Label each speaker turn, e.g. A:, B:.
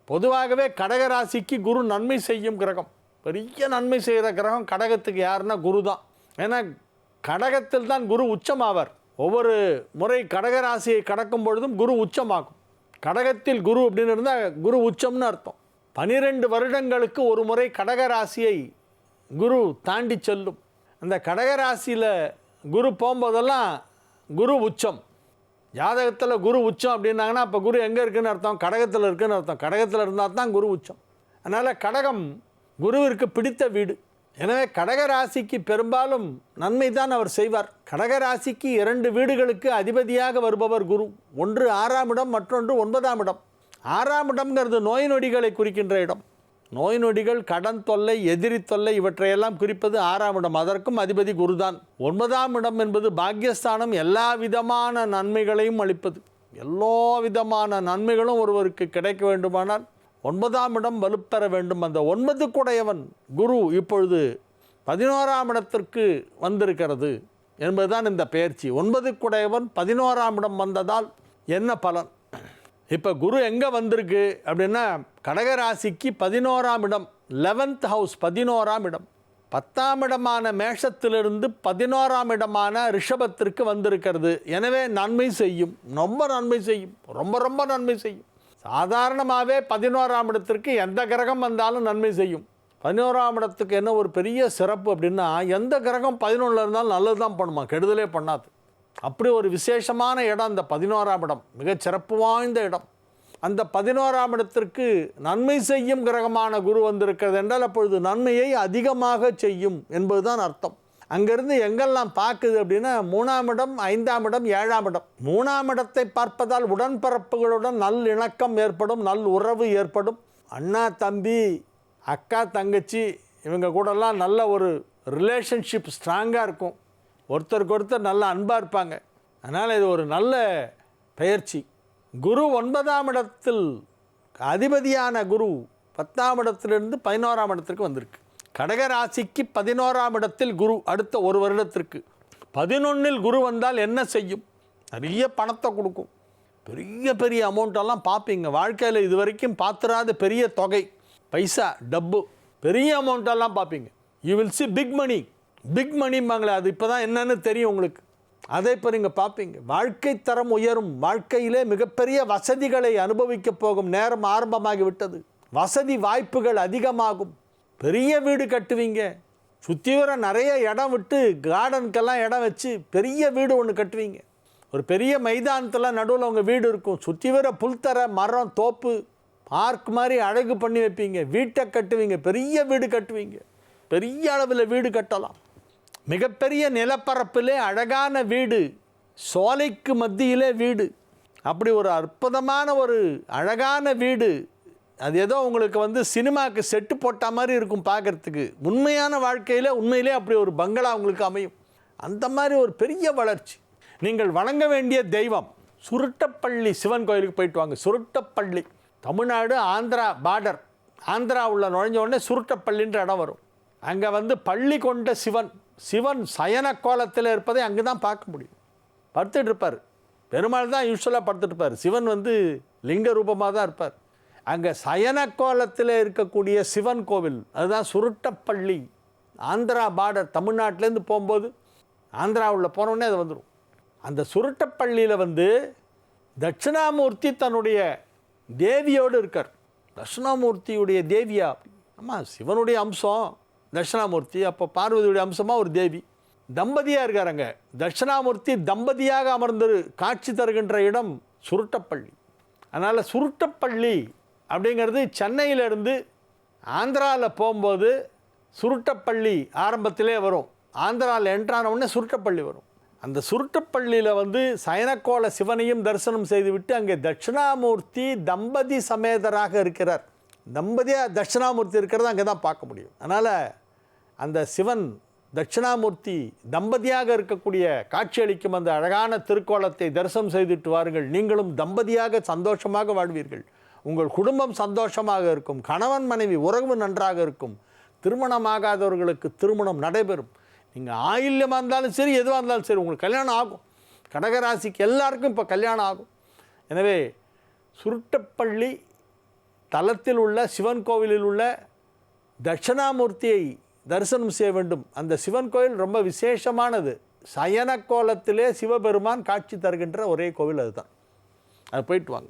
A: பொதுவாகவே கடகராசிக்கு குரு நன்மை செய்யும் கிரகம். பெரிய நன்மை செய்கிற கிரகம் கடகத்துக்கு யாருன்னா குரு தான். ஏன்னா கடகத்தில் தான் குரு உச்சமாவார். ஒவ்வொரு முறை கடகராசியை கடக்கும் பொழுதும் குரு உச்சமாகும். கடகத்தில் குரு அப்படின்னு இருந்தால் குரு உச்சம்னு அர்த்தம். 12 வருடங்களுக்கு ஒரு முறை கடகராசியை குரு தாண்டி செல்லும். அந்த கடகராசியில் குரு போகும்போதெல்லாம் குரு உச்சம். ஜாதகத்தில் குரு உச்சம் அப்படின்னாங்கன்னா அப்போ குரு எங்கே இருக்குதுன்னு அர்த்தம்? கடகத்தில் இருக்குதுன்னு அர்த்தம். கடகத்தில் இருந்தால் தான் குரு உச்சம். அதனால் கடகம் குருவிற்கு பிடித்த வீடு. எனவே கடகராசிக்கு பெரும்பாலும் நன்மை தான் அவர் செய்வார். கடகராசிக்கு 2 வீடுகளுக்கு அதிபதியாக வருபவர் குரு. ஒன்று 6ஆம் இடம், மற்றொன்று 9ஆம் இடம். 6ஆம் இடம்ங்கிறது நோய் நொடிகளை குறிக்கின்ற இடம். நோய் நொடிகள், கடன் தொல்லை, எதிரி தொல்லை இவற்றையெல்லாம் குறிப்பது 6ஆம் இடம். அதற்கும் அதிபதி குருதான். 9ஆம் இடம் என்பது பாக்யஸ்தானம். எல்லா விதமான நன்மைகளையும் அளிப்பது. எல்லா விதமான நன்மைகளும் ஒருவருக்கு கிடைக்க வேண்டுமானால் 9ஆம் இடம் வலுப்பெற வேண்டும். அந்த 9 குடையவன் குரு இப்பொழுது 11ஆம் இடத்திற்கு வந்திருக்கிறது என்பதுதான் இந்த பெயர்ச்சி. 9 குடையவன் 11ஆம் இடம் வந்ததால் என்ன பலன்? இப்போ குரு எங்கே வந்திருக்கு அப்படின்னா கடகராசிக்கு 11ஆம் இடம், 11th ஹவுஸ், 11ஆம் இடம். 10ஆம் இடமான மேஷத்திலிருந்து 11ஆம் இடமான ரிஷபத்திற்கு வந்திருக்கிறது. எனவே நன்மை செய்யும், ரொம்ப நன்மை செய்யும், ரொம்ப ரொம்ப நன்மை செய்யும். சாதாரணமாகவே 11ஆம் இடத்திற்கு எந்த கிரகம் வந்தாலும் நன்மை செய்யும். 11ஆம் இடத்துக்கு என்ன ஒரு பெரிய சிறப்பு அப்படின்னா, எந்த கிரகம் 11 இருந்தாலும் நல்லது தான் பண்ணுமா, கெடுதலே பண்ணாது. அப்படி ஒரு விசேஷமான இடம் அந்த 11ஆம் இடம். மிகச் சிறப்பு வாய்ந்த இடம். அந்த 11ஆம் இடத்திற்கு நன்மை செய்யும் கிரகமான குரு வந்திருக்கிறது என்றால் அப்பொழுது நன்மையை அதிகமாக செய்யும் என்பதுதான் அர்த்தம். அங்கிருந்து எங்கெல்லாம் பார்க்குது அப்படின்னா 3ஆம் இடம், 5ஆம் இடம், 7ஆம் இடம். 3ஆம் இடத்தை பார்ப்பதால் உடன்பிறப்புகளுடன் நல் இணக்கம் ஏற்படும், நல் உறவு ஏற்படும். அண்ணா தம்பி, அக்கா தங்கச்சி இவங்க கூடலாம் நல்ல ஒரு ரிலேஷன்ஷிப் ஸ்ட்ராங்காக இருக்கும். ஒருத்தருக்கு ஒருத்தர் நல்ல அன்பாக இருப்பாங்க. அதனால் இது ஒரு நல்ல பயிற்சி. குரு 9ஆம் இடத்தில் அதிபதியான குரு 10ஆம் இடத்திலிருந்து 11ஆம் இடத்திற்கு வந்திருக்கு. கடகராசிக்கு 11ஆம் இடத்தில் குரு அடுத்த ஒரு வருடத்திற்கு. 11இல் குரு வந்தால் என்ன செய்யும்? நிறைய பணத்தை கொடுக்கும். பெரிய பெரிய அமௌண்ட்டெல்லாம் பார்ப்பீங்க. வாழ்க்கையில் இது வரைக்கும் பார்த்துராத பெரிய தொகை, பைசா, டப்பு, பெரிய அமௌண்ட்டெல்லாம் பார்ப்பீங்க. You will see big money. Big மணிம்பாங்களே, அது இப்போ தான் என்னன்னு தெரியும் உங்களுக்கு. அதை இப்போ நீங்கள் பார்ப்பீங்க. வாழ்க்கை தரம் உயரும். வாழ்க்கையிலே மிகப்பெரிய வசதிகளை அனுபவிக்க போகும் நேரம் ஆரம்பமாகிவிட்டது. வசதி வாய்ப்புகள் அதிகமாகும். பெரிய வீடு கட்டுவீங்க. சுற்றி வர நிறைய இடம் விட்டு கார்டனுக்கெல்லாம் இடம் வச்சு பெரிய வீடு ஒன்று கட்டுவீங்க. ஒரு பெரிய மைதானத்தில் நடுவில் உங்கள் வீடு இருக்கும். சுற்றி வர புல்தரை, மரம், தோப்பு, பார்க் மாதிரி அழகு பண்ணி வைப்பீங்க. வீட்டை கட்டுவீங்க. பெரிய வீடு கட்டுவீங்க. பெரிய அளவில் வீடு கட்டலாம். மிகப்பெரிய நிலப்பரப்பிலே அழகான வீடு, சோலைக்கு மத்தியிலே வீடு. அப்படி ஒரு அற்புதமான ஒரு அழகான வீடு. அது ஏதோ உங்களுக்கு சினிமாவுக்கு செட்டு போட்ட மாதிரி இருக்கும் பார்க்குறதுக்கு. உண்மையான வாழ்க்கையில் உண்மையிலே அப்படி ஒரு பங்களா உங்களுக்கு அமையும். அந்த மாதிரி ஒரு பெரிய வளர்ச்சி. நீங்கள் வணங்க வேண்டிய தெய்வம் சுருட்டப்பள்ளி சிவன் கோயிலுக்கு போயிட்டு வாங்க. சுருட்டப்பள்ளி, தமிழ்நாடு ஆந்திரா பார்டர். ஆந்திரா உள்ள நுழைஞ்ச உடனே சுருட்டப்பள்ளின்ற இடம் வரும். அங்கே பள்ளி கொண்ட சிவன். சிவன் சயன கோலத்தில் இருப்பதை அங்கே தான் பார்க்க முடியும். படுத்துட்டு இருப்பார். பெருமாள் தான் யூஸ்வலாக படுத்துட்டு இருப்பார். சிவன் லிங்க ரூபமாக தான் இருப்பார். அங்கே சயன கோலத்தில் இருக்கக்கூடிய சிவன் கோவில், அதுதான் சுருட்டப்பள்ளி. ஆந்திரா பார்டர், தமிழ்நாட்டிலேருந்து போகும்போது ஆந்திராவில் போனோடனே அது வந்துடும். அந்த சுருட்டப்பள்ளியில் தட்சிணாமூர்த்தி தன்னுடைய தேவியோடு இருக்கார். தட்சிணாமூர்த்தியுடைய தேவியா? ஆமாம், சிவனுடைய அம்சம் தட்சிணாமூர்த்தி. அப்போ பார்வதியுடைய அம்சமாக ஒரு தேவி. தம்பதியாக இருக்காருங்க. தட்சிணாமூர்த்தி தம்பதியாக அமர்ந்து காட்சி தருகின்ற இடம் சுருட்டப்பள்ளி. அதனால் சுருட்டப்பள்ளி அப்படிங்கிறது சென்னையிலேருந்து ஆந்திராவில் போகும்போது சுருட்டப்பள்ளி ஆரம்பத்திலே வரும். ஆந்திராவில் என்ட்ரான உடனே சுருட்டப்பள்ளி வரும். அந்த சுருட்டப்பள்ளியில் சயனக்கோள சிவனையும் தரிசனம் செய்துவிட்டு அங்கே தட்சிணாமூர்த்தி தம்பதி சமேதராக இருக்கிறார். தம்பதியாக தட்சிணாமூர்த்தி இருக்கிறத அங்கே தான் பார்க்க முடியும். அதனால் அந்த சிவன் தட்சிணாமூர்த்தி தம்பதியாக இருக்கக்கூடிய காட்சியளிக்கும் அந்த அழகான திருக்கோலத்தை தரிசனம் செய்துட்டு வாருங்கள். நீங்களும் தம்பதியாக சந்தோஷமாக வாழ்வீர்கள். உங்கள் குடும்பம் சந்தோஷமாக இருக்கும். கணவன் மனைவி உறவு நன்றாக இருக்கும். திருமணமாகாதவர்களுக்கு திருமணம் நடைபெறும். நீங்கள் ஆயில்யமாக இருந்தாலும் சரி, எதுவாக இருந்தாலும் சரி, உங்களுக்கு கல்யாணம் ஆகும். கடகராசிக்கு எல்லாருக்கும் இப்போ கல்யாணம் ஆகும். எனவே சுருட்டப்பள்ளி தலத்தில் உள்ள சிவன் கோவிலில் உள்ள தட்சிணாமூர்த்தியை தரிசனம் செய்ய வேண்டும். அந்த சிவன் கோயில் ரொம்ப விசேஷமானது. சயன கோலத்திலே சிவபெருமான் காட்சி தருகின்ற ஒரே கோவில் அதுதான். அது போயிட்டு வாங்க.